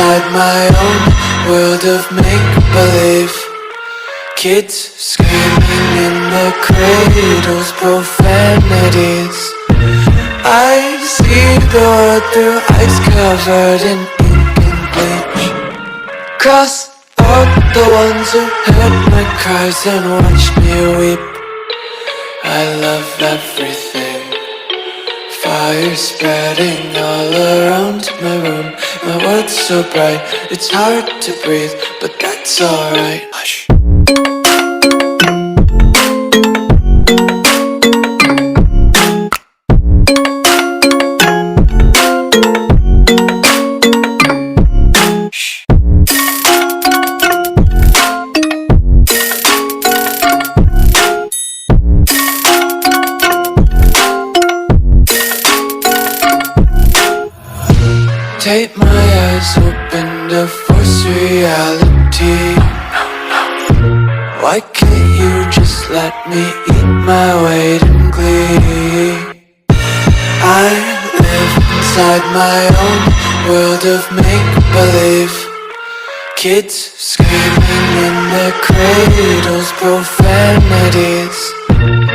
inside my own world of make-believe. Kids screaming in the cradles, profanities. I see the world through ice covered in ink and bleach. Cross out the ones who heard my cries and watched me weep. I love everything. Fire spreading all around my room. My world's so bright, it's hard to breathe, but that's alright. Hush. Take my eyes open to force reality. Why can't you just let me eat my weight in glee? I live inside my own world of make-believe. Kids screaming in their cradles, profanities.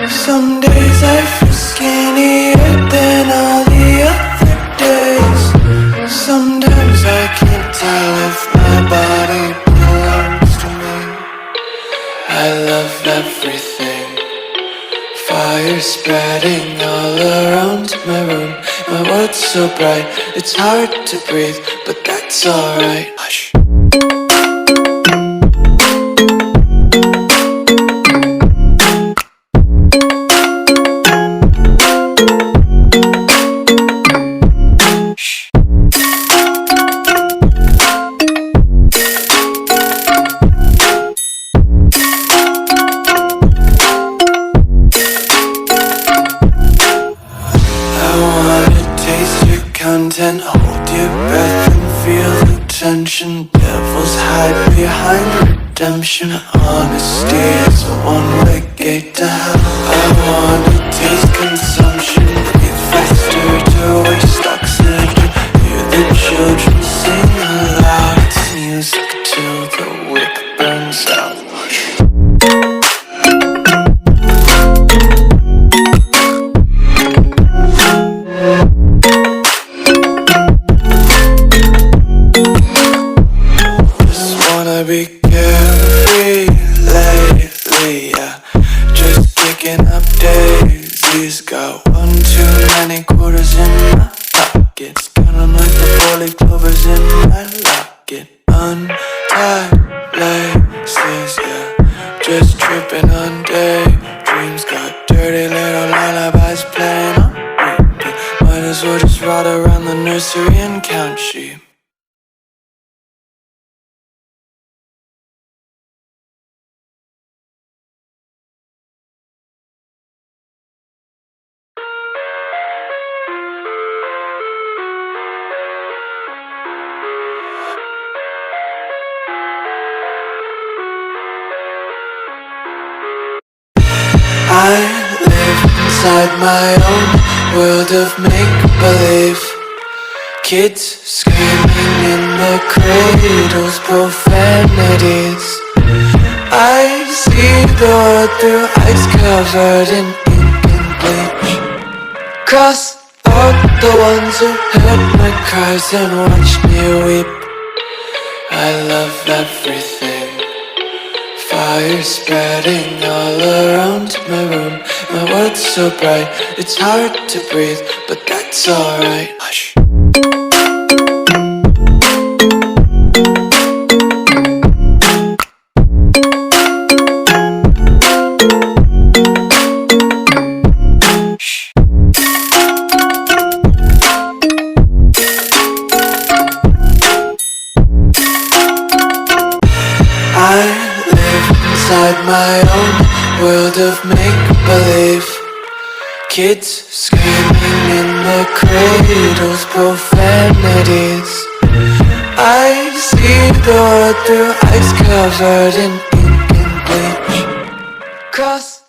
Some days I feel skinnier than all the other days. Sometimes I can't tell if my body belongs to me. I love everything. Fire spreading all around my room. My world's so bright, it's hard to breathe, but that's alright. Hush. Content, hold your breath and feel the tension. Devils hide behind redemption. Honesty is a one-way gate to hell. I wanna taste consumption. Breathe faster to waste oxygen. Hear the children sing aloud. It's music till the wick burns out. Be carefree lately, yeah. Just kicking up daisies. Got one too many quarters in my pockets. Counting like the 4-leaf clovers in my locket. Untied laces, yeah. Just tripping on daydreams. Got dirty little lullabies playing on repeat. Might as well just ride around the nursery and count sheep. I live inside my own world of make-believe. Kids screaming in the cradles, profanities. I see the world through ice covered in ink and bleach. Cross out the ones who heard my cries and watched me weep. I love everything. Fire spreading all around my room. My world's so bright, it's hard to breathe, but that's alright. Hush. Inside my own world of make-believe. Kids screaming in the cradles, profanities. I see the world through ice covered in ink and bleach. Cross